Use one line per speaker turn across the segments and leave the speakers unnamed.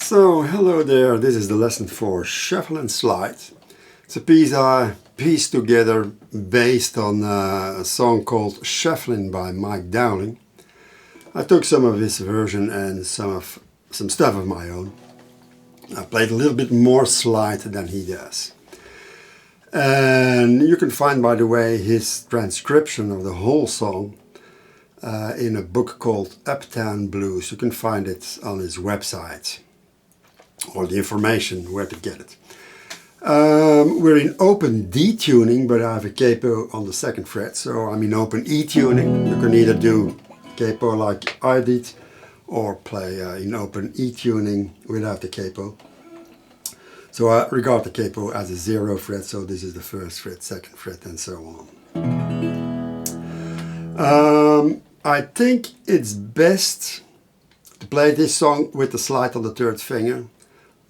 So, hello there, this is the lesson for Shuffle and Slide. It's a piece I pieced together based on a song called Shuffling by Mike Dowling. I took some of his version and some stuff of my own. I played a little bit more slide than he does. And you can find, by the way, his transcription of the whole song in a book called Uptown Blues. You can find it on his website, or the information where to get it. We're in open D tuning, but I have a capo on the 2nd fret, so I'm in open E tuning. You can either do capo like I did, or play in open E tuning without the capo. So I regard the capo as a 0 fret, so this is the 1st fret, 2nd fret, and so on. I think it's best to play this song with the slide on the 3rd finger,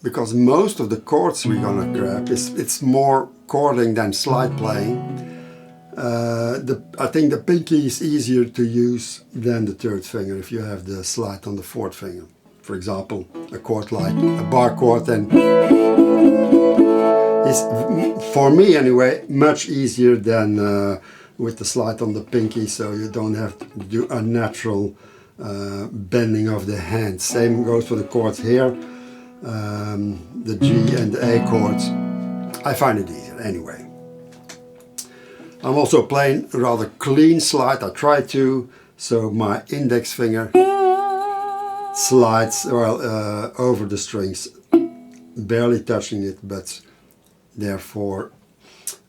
because most of the chords we're gonna grab it's more chording than slide playing. I think the pinky is easier to use than the 3rd finger if you have the slide on the 4th finger. For example, a chord like a bar chord then is, for me anyway, much easier than with the slide on the pinky, so you don't have to do unnatural bending of the hand. Same goes for the chords here. The G and the A chords, I find it easier anyway. I'm also playing a rather clean slide, I try to, so my index finger slides over the strings, barely touching it, but therefore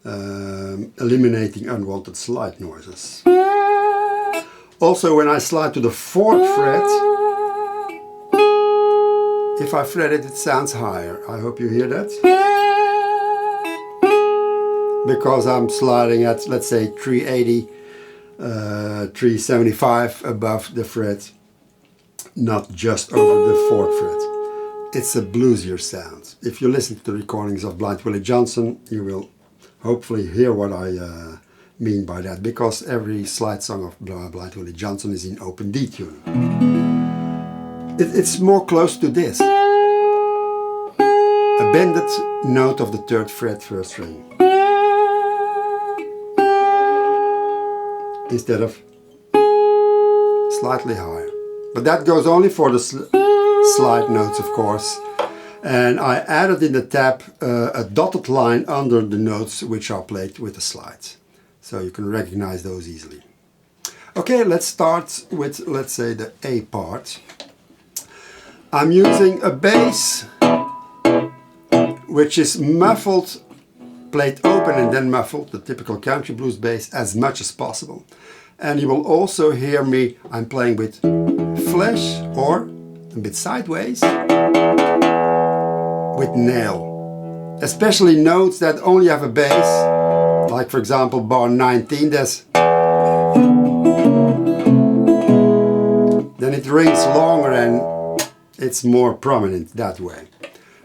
eliminating unwanted slide noises. Also, when I slide to the 4th fret, if I fret it, it sounds higher. I hope you hear that. Because I'm sliding at, let's say, 380, 375 above the fret, not just over the 4th fret. It's a bluesier sound. If you listen to the recordings of Blind Willie Johnson, you will hopefully hear what I mean by that, because every slide song of Blind Willie Johnson is in open D tuning. It's more close to this. A bended note of the 3rd fret, 1st string. Instead of slightly higher. But that goes only for the slide notes, of course. And I added in the tab a dotted line under the notes which are played with the slides. So you can recognize those easily. Okay, let's start with, let's say, the A part. I'm using a bass which is muffled, played open and then muffled, the typical country blues bass, as much as possible. And you will also hear me, I'm playing with flash or a bit sideways with nail. Especially notes that only have a bass, like for example bar 19, then it rings longer and it's more prominent that way.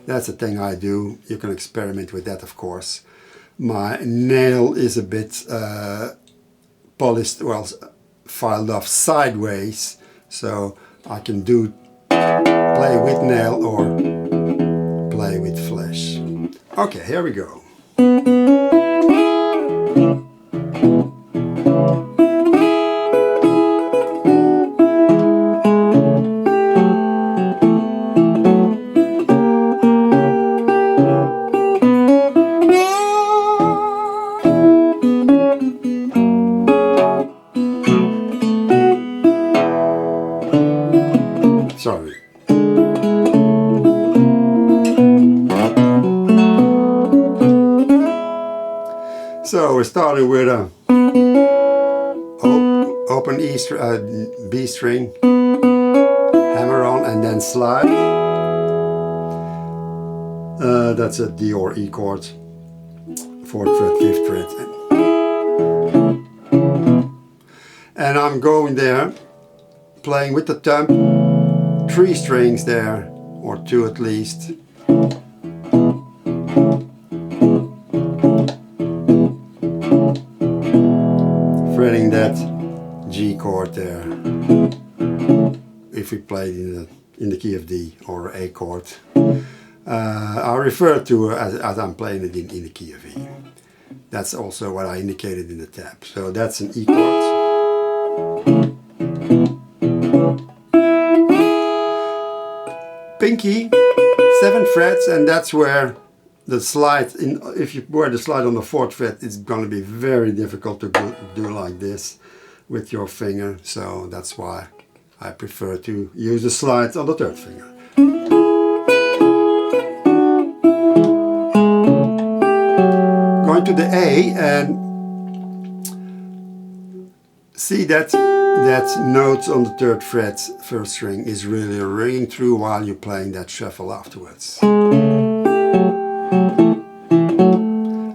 That's the thing I do. You can experiment with that, of course. My nail is a bit polished, well, filed off sideways, so I can play with nail or play with flash. Okay, here we go. Sorry. So we're starting with a open B string, hammer on and then slide. That's a D or E chord, 4th fret, 5th fret. And I'm going there, playing with the thumb, 3 strings there, or 2 at least. Fretting that G chord there. if we played in the key of D or A chord. I refer to as I'm playing it in the key of E. That's also what I indicated in the tab. So that's an E chord. Pinky, 7 frets, and that's where the slide, if you wear the slide on the 4th fret, it's going to be very difficult to do like this with your finger. So that's why I prefer to use the slide on the 3rd finger. Going to the A and see that note on the 3rd fret, 1st string, is really ringing through while you're playing that shuffle afterwards.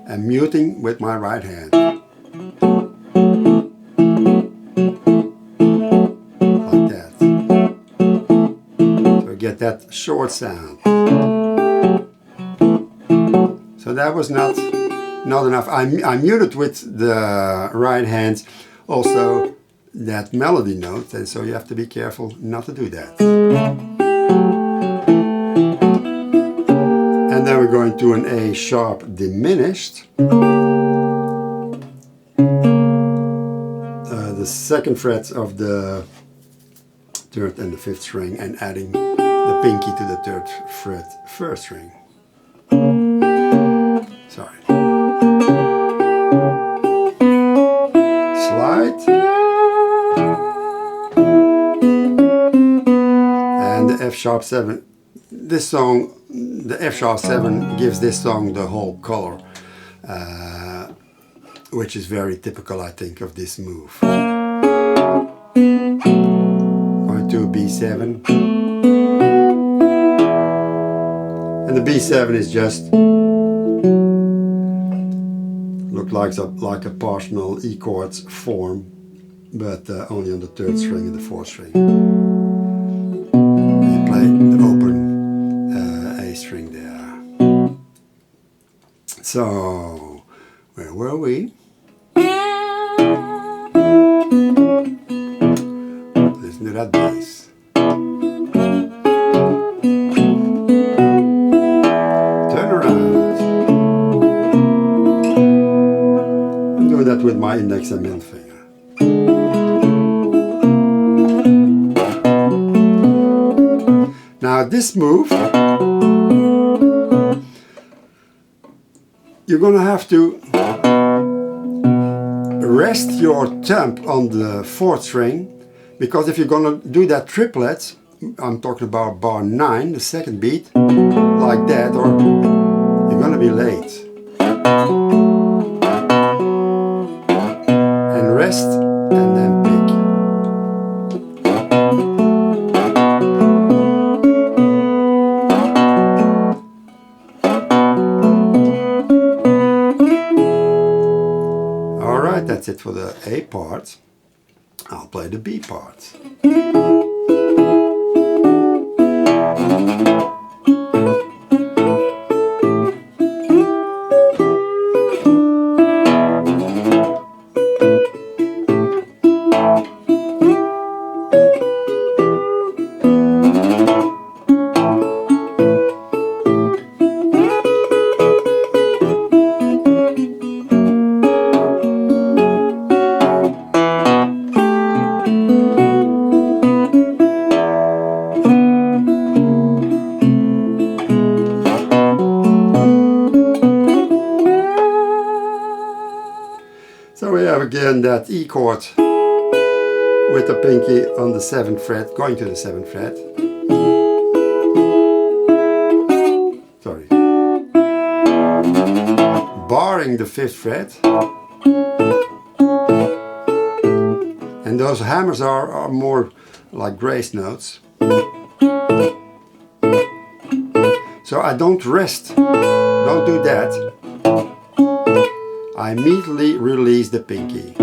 And muting with my right hand. Like that. So get that short sound. So that was not enough. I muted with the right hand also that melody note, and so you have to be careful not to do that. And then we're going to an A sharp diminished. The 2nd fret of the 3rd and the 5th string, and adding the pinky to the 3rd fret, 1st string. Sorry. Slide. And the F sharp 7. This song, the F sharp 7 gives this song the whole color, which is very typical, I think, of this move. Going to a B7. And the B7 is just look like a partial E chords form, but only on the 3rd string and the 4th string. You play the open A string there. So, where were we? Listen to that bass. Turn around. I'm doing that with my index and middle finger. Now this move, you're going to have to rest your thumb on the 4th string, because if you're going to do that triplet, I'm talking about bar 9, the 2nd beat, like that, or you're going to be late. And rest, and then pick. Alright, that's it for the A part. I'll play the B part. So we have again that E chord with the pinky on the 7th fret, going to the 7th fret. Sorry. Barring the 5th fret. And those hammers are more like grace notes. So I don't rest, don't do that. I immediately release the pinky.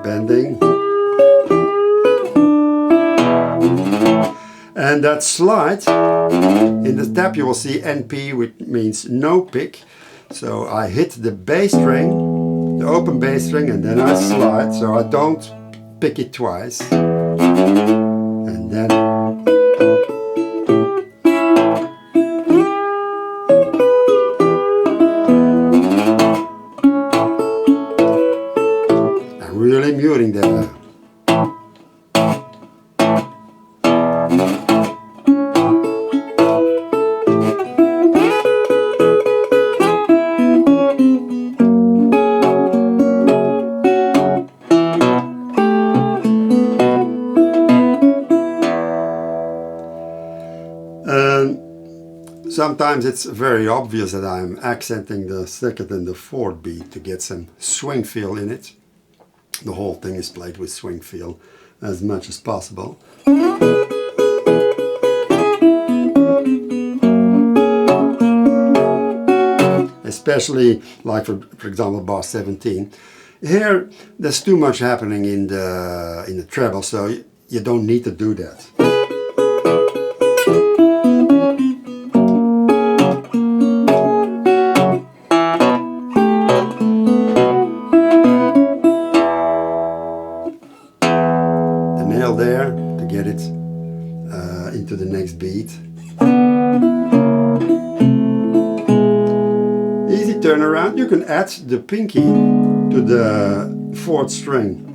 Bending. And that slide, in the tab you will see NP, which means no pick. So I hit the bass string, the open bass string, and then I slide, so I don't pick it twice, and then I'm really muting there. Sometimes it's very obvious that I'm accenting the second and the fourth beat to get some swing feel in it. The whole thing is played with swing feel as much as possible. Especially like for example bar 17. Here there's too much happening in the treble, so you don't need to do that. There to get it into the next beat. Easy turnaround. You can add the pinky to the fourth string,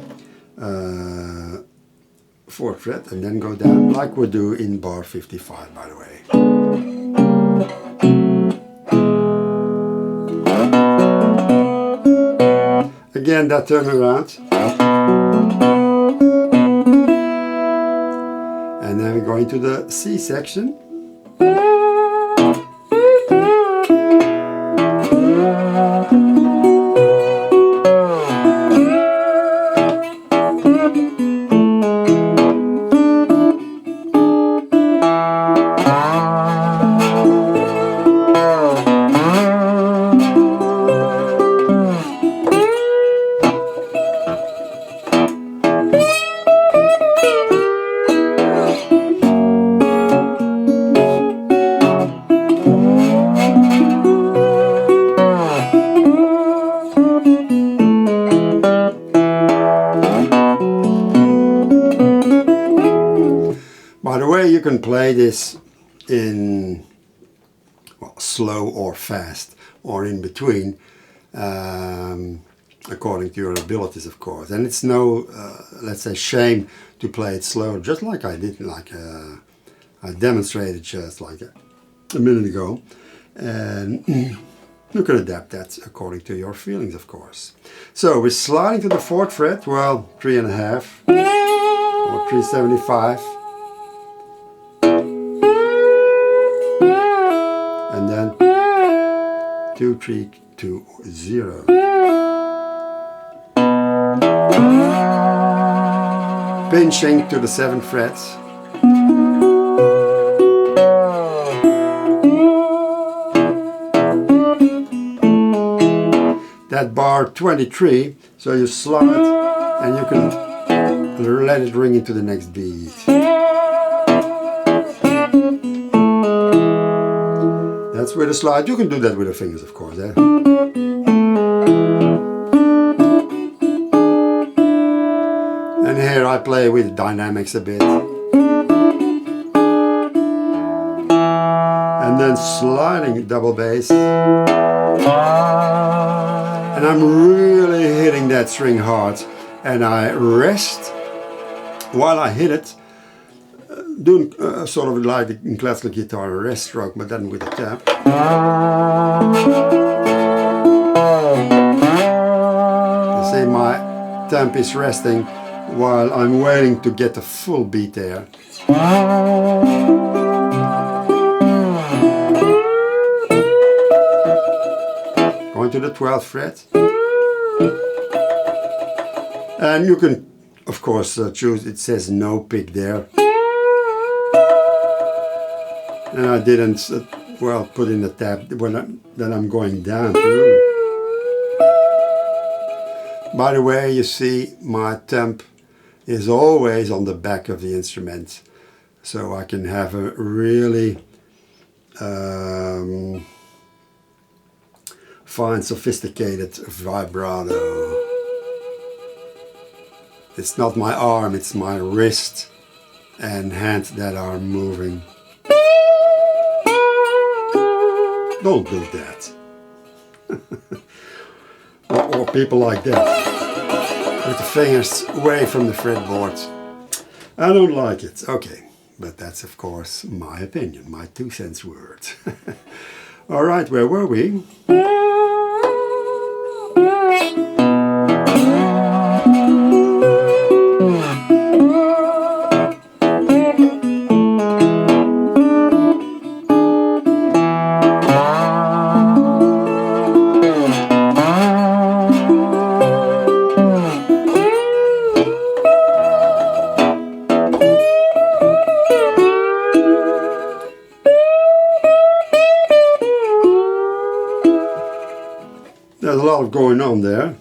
fourth fret, and then go down like we do in bar 55, by the way. Again, that turnaround. And then we go into the C section. By the way, you can play this in slow or fast or in between, according to your abilities, of course. And it's no, let's say, shame to play it slow, just like I did, like I demonstrated just like a minute ago. And you can adapt that according to your feelings, of course. So we're sliding to the fourth fret, well, 3.5 or 375. And then 2, 3, 2, 0. Pinching to the 7th fret. That bar 23, so you slide and you can let it ring into the next beat. That's with a slide. You can do that with the fingers, of course. Eh? And here I play with dynamics a bit. And then sliding double bass. And I'm really hitting that string hard. And I rest while I hit it. Doing sort of like in classical guitar, a rest stroke, but then with a tap. You see my temp is resting while I'm waiting to get the full beat there. Going to the 12th fret. And you can, of course, choose, it says no pick there. And I didn't, well, put in the tab that I'm going down to. By the way, you see my temp is always on the back of the instrument. So I can have a really fine, sophisticated vibrato. It's not my arm, it's my wrist and hand that are moving. Don't do that. or people like that, with the fingers away from the fretboard. I don't like it. Okay, but that's of course my opinion, my 2 cents worth. All right, where were we? There's a lot going on there.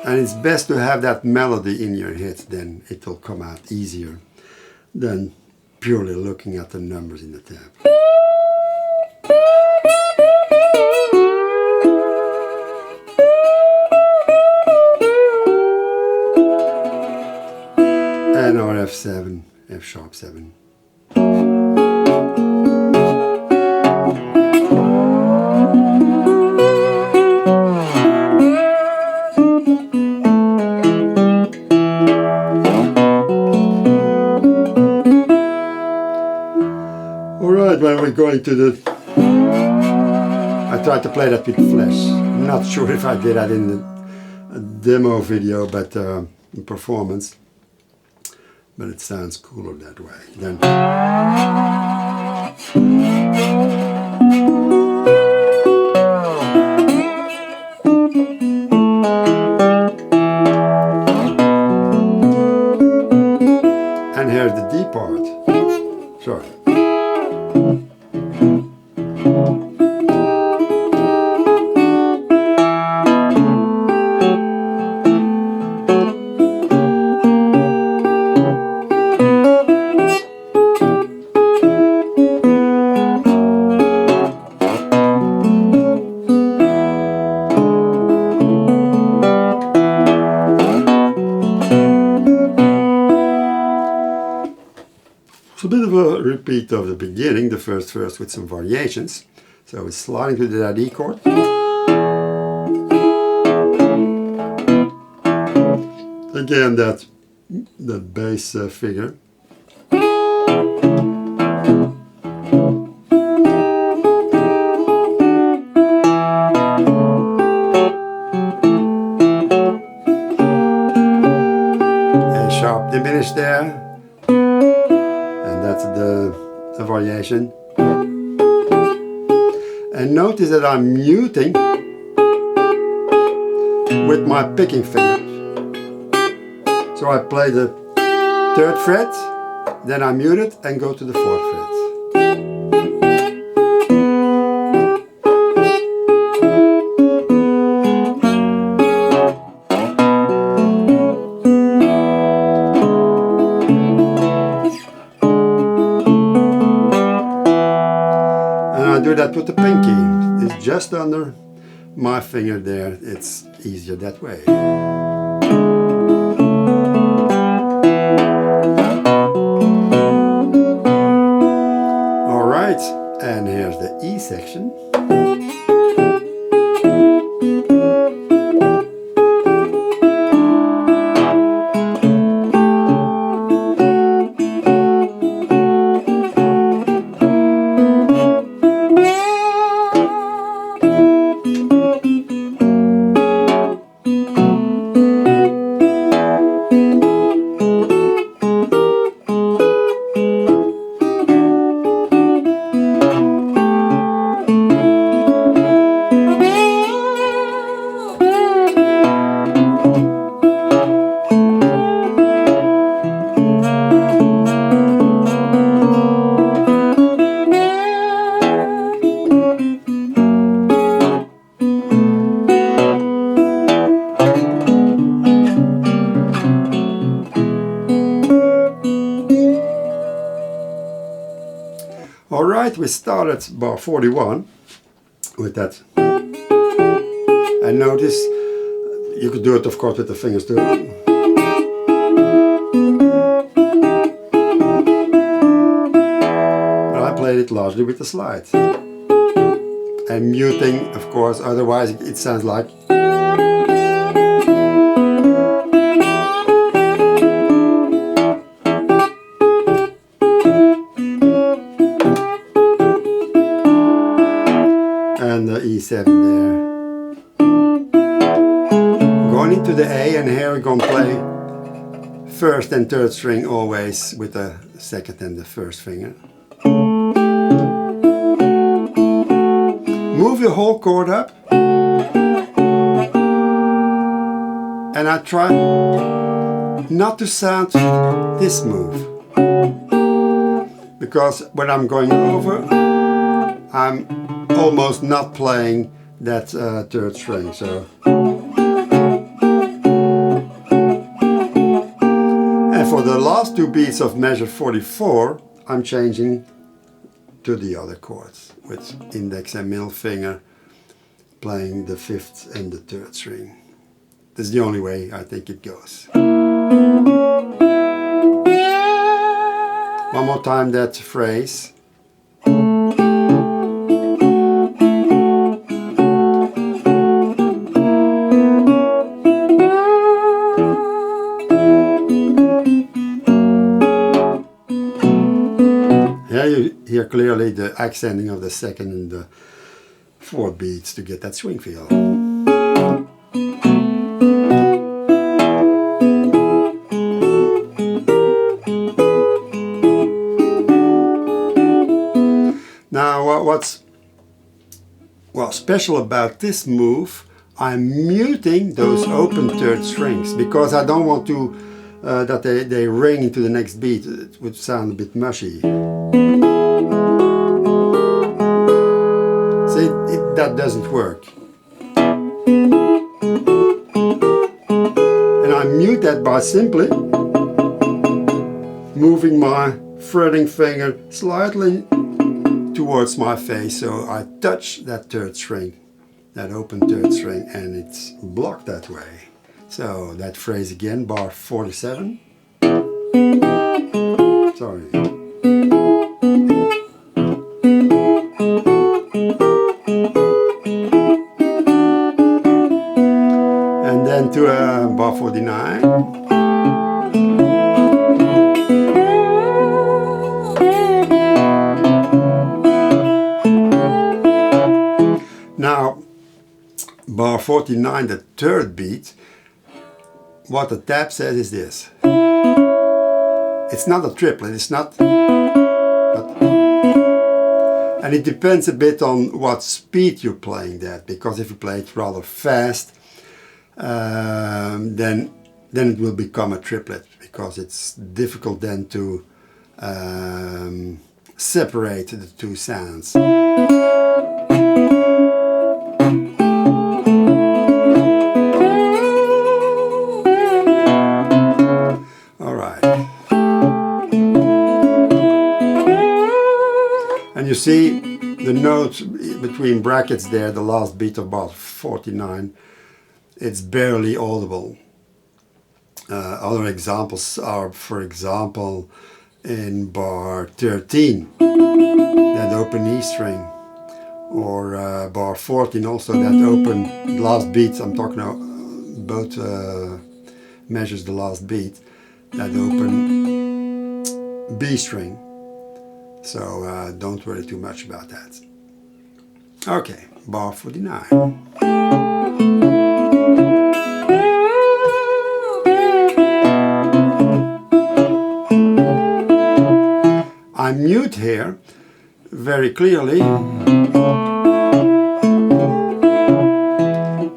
And it's best to have that melody in your head, then it will come out easier than purely looking at the numbers in the tab. And our F7, F sharp 7. Alright, when we're going to the... I tried to play that with Flash. I'm not sure if I did that in the demo video, but in performance. But it sounds cooler that way. Then and here's the D part. Sorry. A bit of a repeat of the beginning, the first verse with some variations. So it's sliding to that E chord. Again, that bass figure. A sharp diminished there. That's the variation. And notice that I'm muting with my picking finger. So I play the 3rd fret, then I mute it and go to the 4th fret. Do that with the pinky. It's just under my finger there. It's easier that way. All right, and here's the E section. Alright, we started bar 41 with that. And notice, you could do it of course with the fingers too. But I played it largely with the slide. And muting, of course, otherwise it sounds like. And the E7 there. Going into the A, and here we're going to play first and third string always with the second and the first finger. Move the whole chord up, and I try not to sound this move, because when I'm going over, I'm almost not playing that third string. So, and for the last two beats of measure 44, I'm changing to the other chords with index and middle finger, playing the fifth and the third string. This is the only way I think it goes. One more time that phrase. Here you hear clearly the accenting of the second and the fourth beats to get that swing feel. Now what's special about this move, I'm muting those open third strings because I don't want to that they ring into the next beat. It would sound a bit mushy. See, that doesn't work. And I mute that by simply moving my fretting finger slightly towards my face, so I touch that third string, that open third string, and it's blocked that way. So that phrase again, bar 47. Sorry. And then to bar 49. Now, bar 49, the third beat, what the tab says is this. It's not a triplet, it's not. And it depends a bit on what speed you're playing that, because if you play it rather fast, then it will become a triplet, because it's difficult then to separate the two sounds. And you see the notes between brackets there, the last beat of bar 49, it's barely audible. Other examples are, for example, in bar 13, that open E string, or bar 14 also, that open last beat. I'm talking about both measures, the last beat, that open B string. So don't worry too much about that. Okay, bar 49. I mute here very clearly,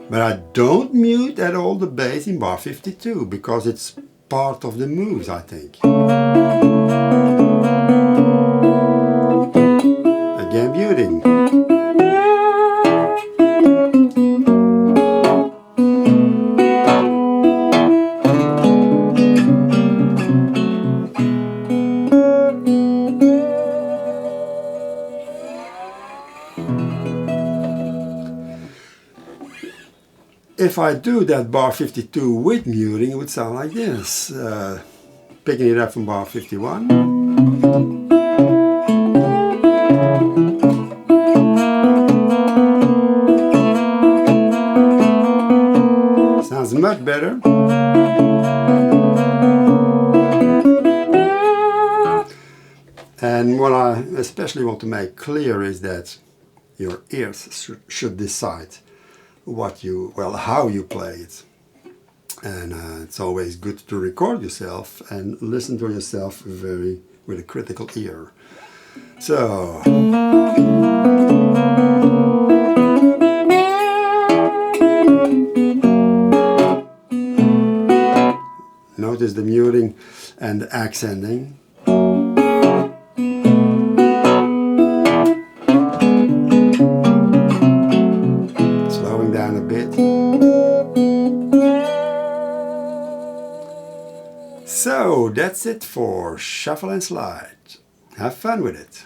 but I don't mute at all the bass in bar 52 because it's part of the moves, I think. Again, muting. if I do that bar 52 with muting, it would sound like this. Picking it up from bar 51. Sounds much better. And what I especially want to make clear is that your ears should decide how you play it. And it's always good to record yourself and listen to yourself with a critical ear. So notice the muting and the accenting. Slowing down a bit. So that's it for Shuffle and Slide. Have fun with it.